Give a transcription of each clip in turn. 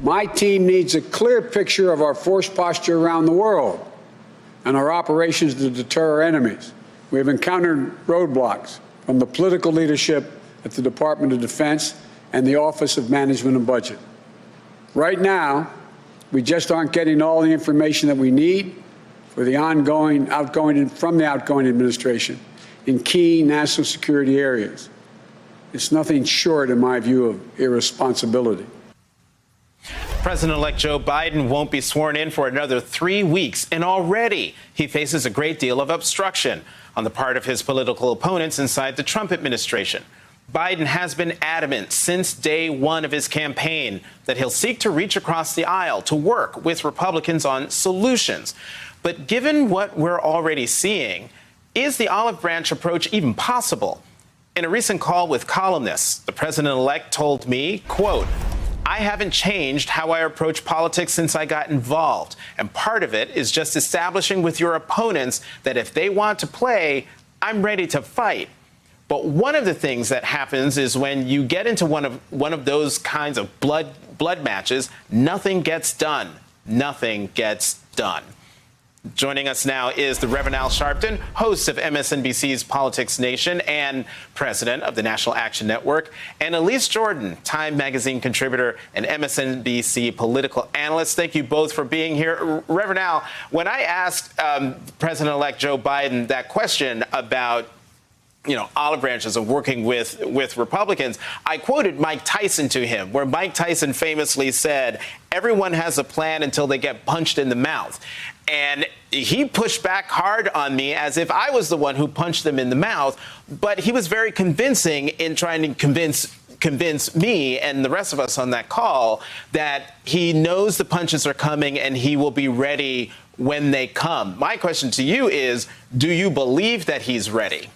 My team needs a clear picture of our force posture around the world and our operations to deter our enemies. We have encountered roadblocks from the political leadership at the Department of Defense and the Office of Management and Budget. Right now, we just aren't getting all the information that we need for the outgoing administration in key national security areas. It's nothing short, in my view, of irresponsibility. President-elect Joe Biden won't be sworn in for another 3 weeks, and already he faces a great deal of obstruction on the part of his political opponents inside the Trump administration. Biden has been adamant since day one of his campaign that he'll seek to reach across the aisle to work with Republicans on solutions. But given what we're already seeing, is the olive branch approach even possible? In a recent call with columnists, the president-elect told me, quote, "I haven't changed how I approach politics since I got involved. And part of it is just establishing with your opponents that if they want to play, I'm ready to fight." But one of the things that happens is when you get into one of those kinds of blood matches, nothing gets done. Nothing gets done. Joining us now is the Reverend Sharpton, host of MSNBC's Politics Nation and president of the National Action Network, and Elise Jordan, Time Magazine contributor and MSNBC political analyst. Thank you both for being here. Reverend Al, when I asked President-elect Joe Biden that question about olive branches of working with Republicans, I quoted Mike Tyson to him, where Mike Tyson famously said, "Everyone has a plan until they get punched in the mouth." And he pushed back hard on me as if I was the one who punched them in the mouth. But he was very convincing in trying to convince me and the rest of us on that call that he knows the punches are coming and he will be ready when they come. My question to you is, do you believe that he's ready?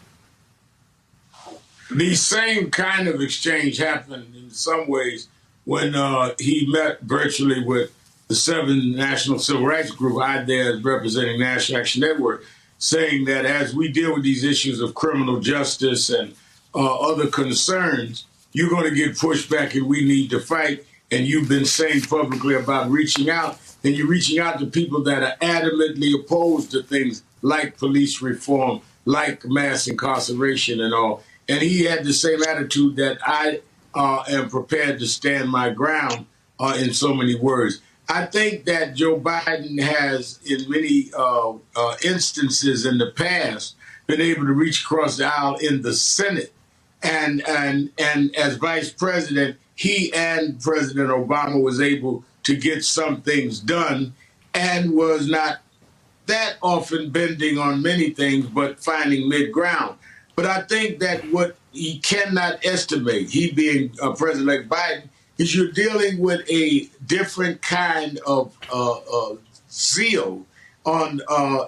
The same kind of exchange happened in some ways when he met virtually with the 7 National Civil Rights Group, aide representing National Action Network, saying that as we deal with these issues of criminal justice and other concerns, you're going to get pushback and we need to fight. And you've been saying publicly about reaching out, and you're reaching out to people that are adamantly opposed to things like police reform, like mass incarceration and all. And he had the same attitude that I am prepared to stand my ground in so many words. I think that Joe Biden has, in many instances in the past, been able to reach across the aisle in the Senate. And as vice president, he and President Obama was able to get some things done and was not that often bending on many things, but finding mid-ground. But I think that what he cannot estimate, he being President-elect Biden, is you're dealing with a different kind of zeal on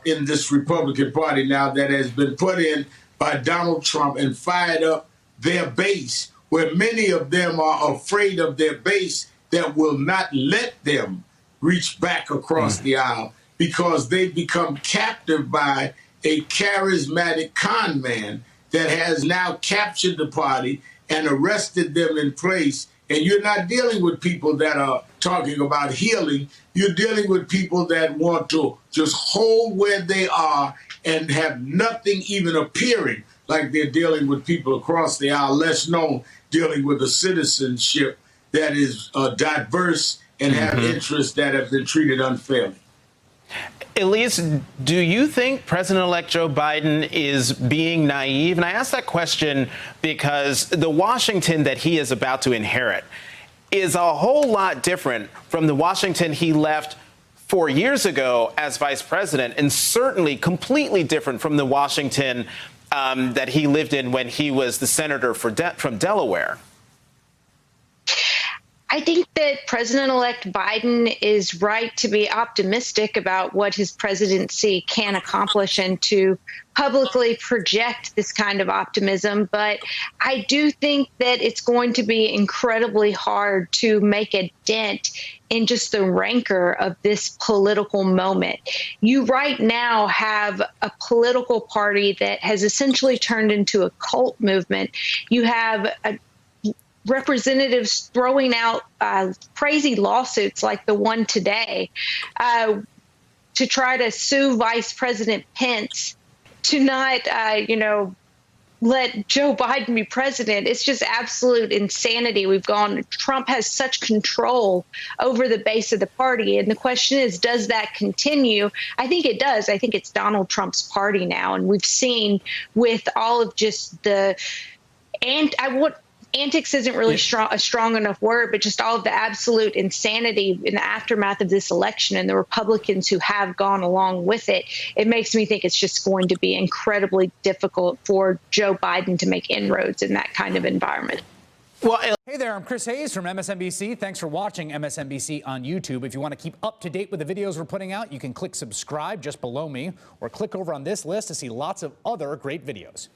in this Republican Party now that has been put in by Donald Trump and fired up their base, where many of them are afraid of their base that will not let them reach back across the aisle because they've become captive by a charismatic con man that has now captured the party and arrested them in place. And you're not dealing with people that are talking about healing. You're dealing with people that want to just hold where they are and have nothing even appearing like they're dealing with people across the aisle, less known, dealing with a citizenship that is diverse and have interests that have been treated unfairly. Elise, do you think President-elect Joe Biden is being naive? And I ask that question because the Washington that he is about to inherit is a whole lot different from the Washington he left 4 years ago as vice president, and certainly completely different from the Washington that he lived in when he was the senator from Delaware. I think that President-elect Biden is right to be optimistic about what his presidency can accomplish and to publicly project this kind of optimism. But I do think that it's going to be incredibly hard to make a dent in just the rancor of this political moment. You right now have a political party that has essentially turned into a cult movement. You have representatives throwing out crazy lawsuits like the one today to try to sue Vice President Pence to not, let Joe Biden be president. It's just absolute insanity. Trump has such control over the base of the party. And the question is, does that continue? I think it does. I think it's Donald Trump's party now. And we've seen with all of just antics isn't really a strong enough word, but just all of the absolute insanity in the aftermath of this election and the Republicans who have gone along with it, it makes me think it's just going to be incredibly difficult for Joe Biden to make inroads in that kind of environment. Well, hey there, I'm Chris Hayes from MSNBC. Thanks for watching MSNBC on YouTube. If you want to keep up to date with the videos we're putting out, you can click subscribe just below me or click over on this list to see lots of other great videos.